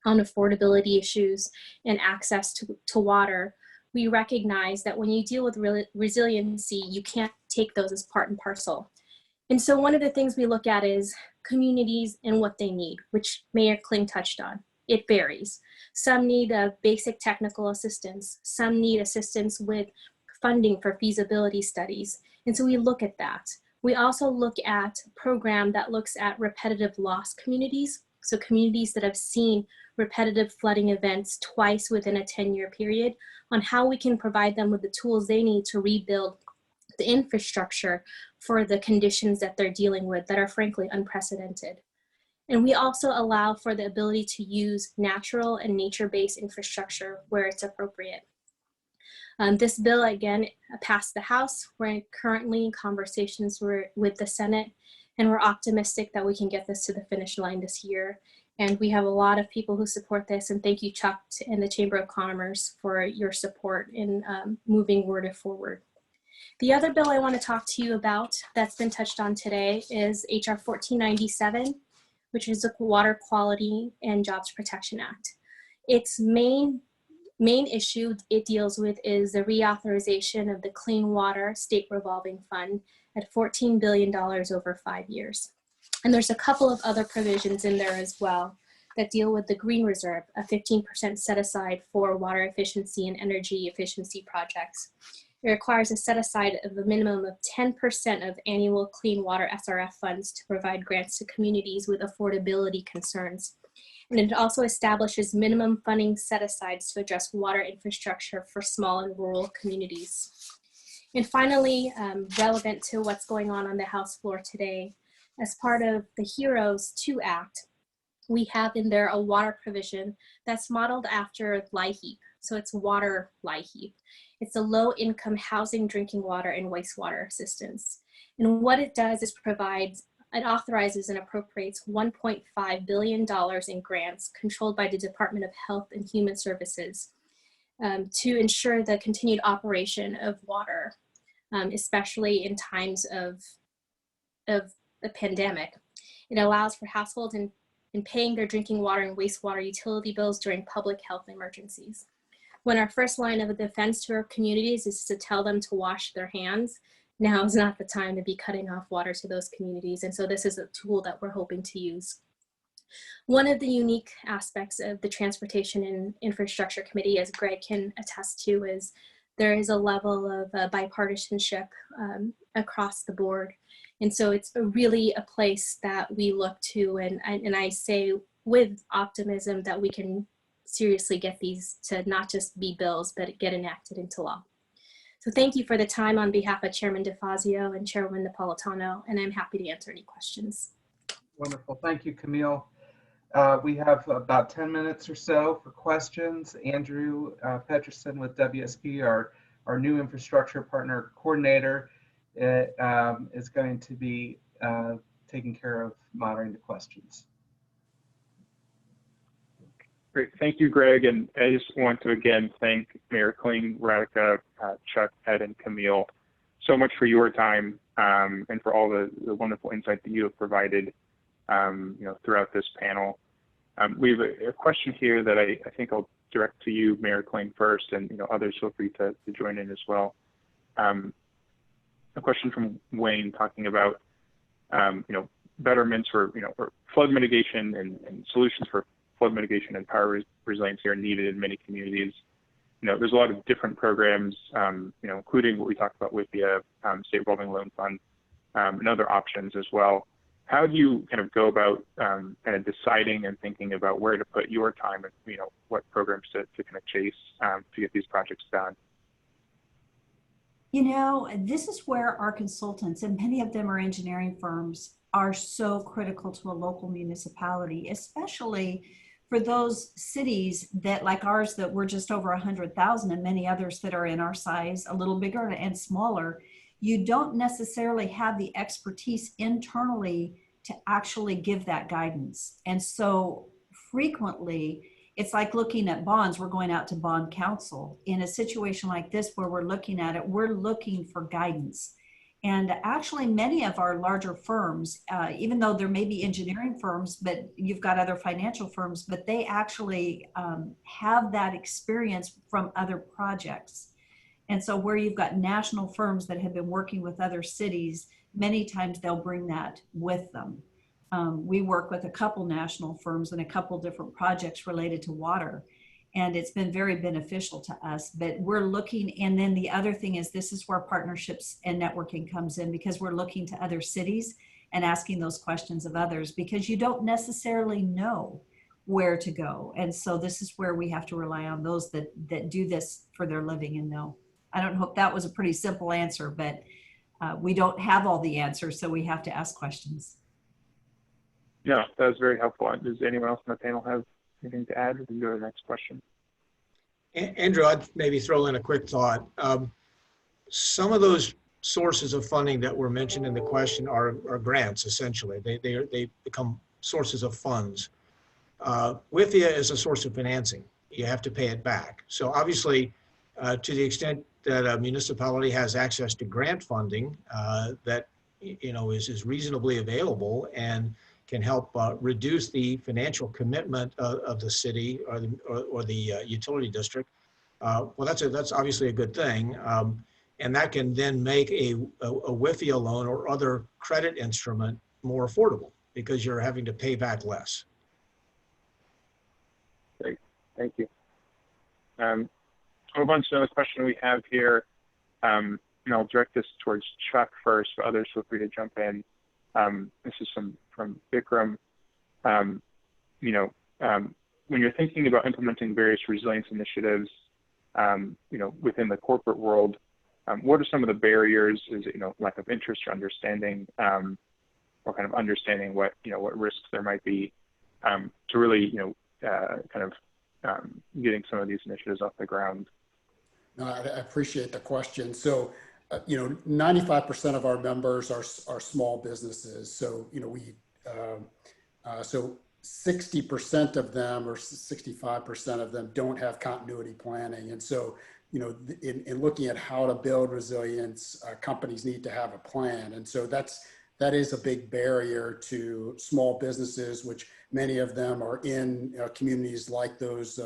Speaker 7: on affordability issues and access to water, we recognize that when you deal with resiliency, you can't take those as part and parcel. And so one of the things we look at is communities and what they need, which Mayor Kling touched on. It varies. Some need basic technical assistance. Some need assistance with funding for feasibility studies. And so we look at that. We also look at a program that looks at repetitive loss communities. So communities that have seen repetitive flooding events twice within a 10-year period, on how we can provide them with the tools they need to rebuild the infrastructure for the conditions that they're dealing with that are frankly unprecedented. And we also allow for the ability to use natural and nature-based infrastructure where it's appropriate. This bill, again, passed the House. We're currently in conversations with the Senate, and we're optimistic that we can get this to the finish line this year. And we have a lot of people who support this, and thank you, Chuck, and the Chamber of Commerce for your support in moving WRDA forward. The other bill I want to talk to you about that's been touched on today is HR 1497, which is the Water Quality and Jobs Protection Act. Its main issue it deals with is the reauthorization of the Clean Water State Revolving Fund at $14 billion over 5 years. And there's a couple of other provisions in there as well that deal with the Green Reserve, a 15% set aside for water efficiency and energy efficiency projects. It requires a set aside of a minimum of 10% of annual clean water SRF funds to provide grants to communities with affordability concerns. And it also establishes minimum funding set asides to address water infrastructure for small and rural communities. And finally, relevant to what's going on the House floor today, as part of the HEROES 2 Act, we have in there a water provision that's modeled after LIHEAP. So it's water LIHEAP. It's a low income housing, drinking water, and wastewater assistance. And what it does is it authorizes and appropriates $1.5 billion in grants controlled by the Department of Health and Human Services to ensure the continued operation of water, especially in times of the pandemic. It allows for households in paying their drinking water and wastewater utility bills during public health emergencies. When our first line of defense to our communities is to tell them to wash their hands, now is not the time to be cutting off water to those communities. And so this is a tool that we're hoping to use. One of the unique aspects of the Transportation and Infrastructure Committee, as Greg can attest to, is there is a level of bipartisanship across the board. And so it's really a place that we look to, and I say with optimism that we can seriously get these to not just be bills, but get enacted into law. So thank you for the time on behalf of Chairman DeFazio and Chairwoman Napolitano, and I'm happy to answer any questions.
Speaker 2: Wonderful. Thank you, Camille. We have about 10 minutes or so for questions. Andrew Peterson with WSP, our new infrastructure partner coordinator, is going to be taking care of moderating the questions.
Speaker 8: Great, thank you, Greg. And I just want to again thank Mayor Kling, Radica, Chuck, Ed, and Camille so much for your time and for all the wonderful insight that you have provided throughout this panel. We have a question here that I think I'll direct to you, Mayor Kling, first, and others feel free to join in as well. A question from Wayne talking about betterments for flood mitigation and solutions for flood mitigation and power resiliency are needed in many communities. There's a lot of different programs, including what we talked about with the State Revolving Loan Fund and other options as well. How do you kind of go about kind of deciding and thinking about where to put your time and what programs to kind of chase to get these projects done?
Speaker 3: This is where our consultants, and many of them are engineering firms, are so critical to a local municipality, especially for those cities that, like ours, that we're just over 100,000, and many others that are in our size, a little bigger and smaller. You don't necessarily have the expertise internally to actually give that guidance. And so frequently, it's like looking at bonds. We're going out to bond counsel. In a situation like this where we're looking at it, we're looking for guidance. And actually many of our larger firms, even though there may be engineering firms, but you've got other financial firms, but they actually have that experience from other projects. And so where you've got national firms that have been working with other cities, many times they'll bring that with them. We work with a couple national firms and a couple different projects related to water, and it's been very beneficial to us. But we're looking, and then the other thing is this is where partnerships and networking comes in, because we're looking to other cities and asking those questions of others, because you don't necessarily know where to go. And so this is where we have to rely on those that do this for their living and know. I don't hope that was a pretty simple answer, but we don't have all the answers, so we have to ask questions.
Speaker 8: Yeah, that was very helpful. Does anyone else on the panel have anything to add? We can go to the next question.
Speaker 6: Andrew, I'd maybe throw in a quick thought. Some of those sources of funding that were mentioned in the question are grants, essentially. They become sources of funds. WIFIA is a source of financing. You have to pay it back. So obviously, to the extent that a municipality has access to grant funding that is reasonably available and can help reduce the financial commitment of the city or the utility district, well, that's obviously a good thing. And that can then make a WIFIA loan or other credit instrument more affordable because you're having to pay back less.
Speaker 8: Great, thank you. Move on to another question we have here. And I'll direct this towards Chuck first, but others feel free to jump in. This is from Vikram. When you're thinking about implementing various resilience initiatives, within the corporate world, what are some of the barriers? Is it, lack of interest or understanding, or kind of understanding what risks there might be, to really, getting some of these initiatives off the ground?
Speaker 5: No, I appreciate the question. So, 95% of our members are small businesses. So, so 60% of them or 65% of them don't have continuity planning. And so, in looking at how to build resilience, companies need to have a plan. And so that is a big barrier to small businesses, which many of them are in communities like those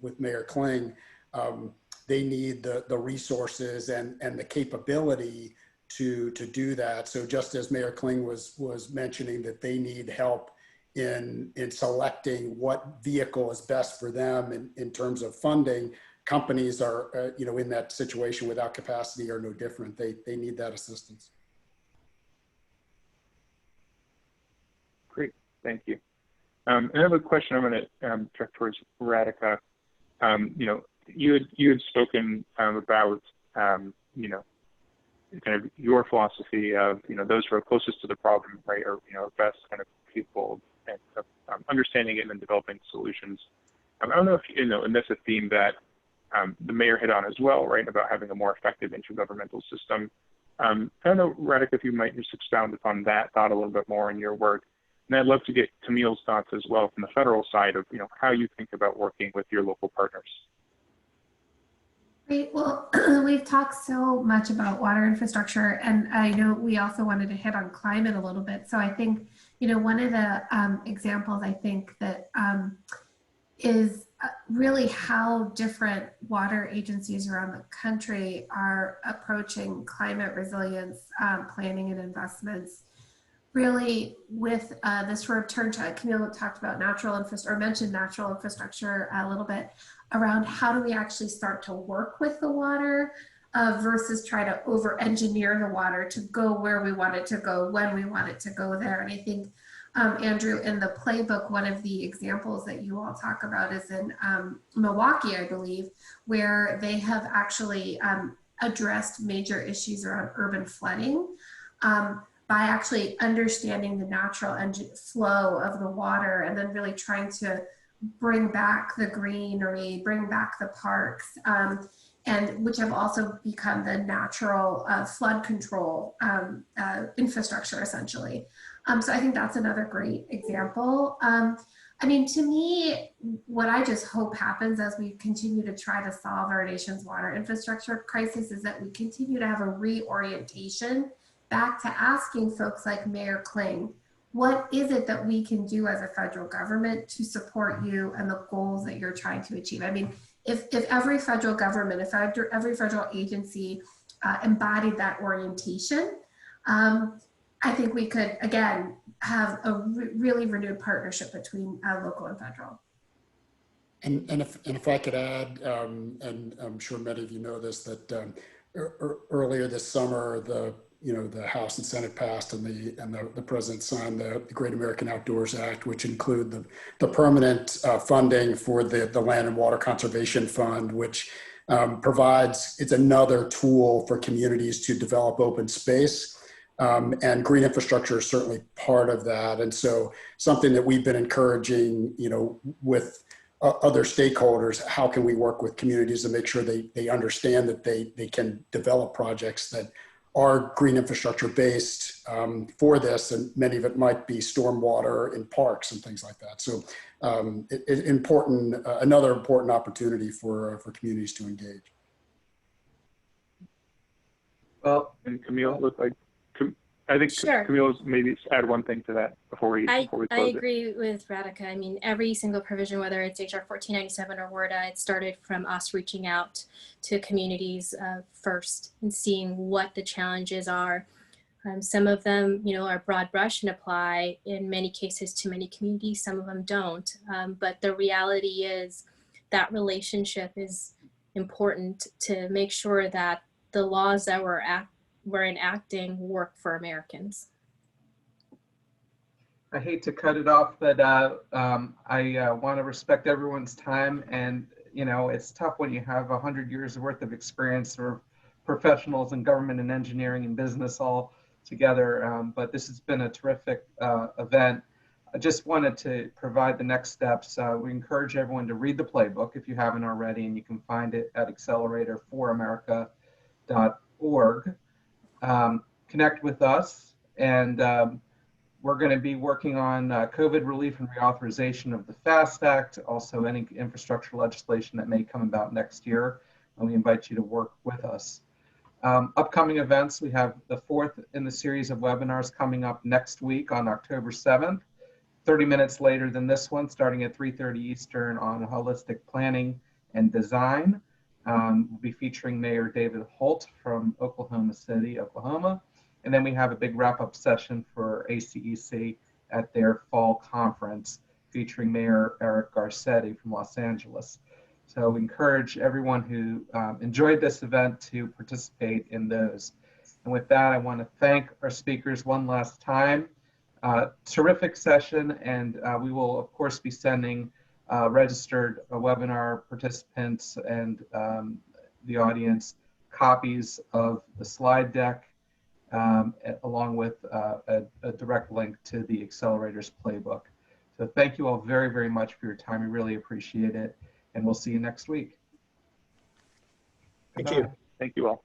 Speaker 5: with Mayor Kling. They need the resources and the capability to do that. So just as Mayor Kling was mentioning that they need help in selecting what vehicle is best for them in terms of funding, companies are in that situation without capacity are no different. They need that assistance.
Speaker 8: Great, thank you. Another question I'm going to direct towards Radhika. You had spoken about kind of your philosophy of those who are closest to the problem, right, or best kind of people and understanding it and then developing solutions. I don't know if and that's a theme that the mayor hit on as well, right, about having a more effective intergovernmental system. I don't know, Radhika, if you might just expound upon that thought a little bit more in your work. And I'd love to get Camille's thoughts as well from the federal side of how you think about working with your local partners.
Speaker 4: Great. Well, we've talked so much about water infrastructure, and I know we also wanted to hit on climate a little bit. So I think, one of the examples I think that is really how different water agencies around the country are approaching climate resilience planning and investments. Really, with this sort of turn to Camille talked about natural infrastructure, or mentioned natural infrastructure a little bit, around how do we actually start to work with the water versus try to over-engineer the water to go where we want it to go, when we want it to go there. And I think, Andrew, in the playbook, one of the examples that you all talk about is in Milwaukee, I believe, where they have actually addressed major issues around urban flooding by actually understanding the natural flow of the water and then really trying to bring back the greenery, bring back the parks, and which have also become the natural flood control infrastructure, essentially. So I think that's another great example. I mean, to me, what I just hope happens as we continue to try to solve our nation's water infrastructure crisis is that we continue to have a reorientation back to asking folks like Mayor Kling, what is it that we can do as a federal government to support you and the goals that you're trying to achieve? I mean, if every federal government, if every federal agency embodied that orientation, I think we could, again, have a really renewed partnership between local and federal.
Speaker 5: And if I could add, and I'm sure many of you know this, that earlier this summer, the House and Senate passed and the President signed the Great American Outdoors Act, which include the permanent funding for the Land and Water Conservation Fund, which it's another tool for communities to develop open space. And green infrastructure is certainly part of that. And so something that we've been encouraging, with other stakeholders, how can we work with communities to make sure they understand that they can develop projects that are green infrastructure based for this, and many of it might be stormwater in parks and things like that. So another important opportunity for communities to engage.
Speaker 2: Well,
Speaker 8: And Camille, look like I think
Speaker 7: Sure.
Speaker 8: Camille's maybe add one thing to that before we
Speaker 7: I
Speaker 8: close it.
Speaker 7: agree with Radhika. I mean, every single provision, whether it's HR 1497 or WRDA, it started from us reaching out to communities first and seeing what the challenges are. Some of them, are broad brush and apply in many cases to many communities. Some of them don't. But the reality is that relationship is important to make sure that the laws that we're enacting work for Americans.
Speaker 2: I hate to cut it off, but I want to respect everyone's time. And, it's tough when you have 100 years worth of experience or professionals in government and engineering and business all together. But this has been a terrific event. I just wanted to provide the next steps. We encourage everyone to read the playbook if you haven't already, and you can find it at acceleratorforamerica.org. Connect with us, and we're going to be working on COVID relief and reauthorization of the FAST Act, also any infrastructure legislation that may come about next year, and we invite you to work with us. Upcoming events, we have the fourth in the series of webinars coming up next week on October 7th, 30 minutes later than this one, starting at 3:30 Eastern on holistic planning and design. We'll be featuring Mayor David Holt from Oklahoma City, Oklahoma. And then we have a big wrap-up session for ACEC at their fall conference featuring Mayor Eric Garcetti from Los Angeles. So we encourage everyone who enjoyed this event to participate in those. And with that, I want to thank our speakers one last time. Terrific session, and we will, of course, be sending registered webinar participants and the audience copies of the slide deck, along with a direct link to the Accelerators playbook. So thank you all very, very much for your time. We really appreciate it, and we'll see you next week.
Speaker 6: Thank you.
Speaker 8: Thank you all.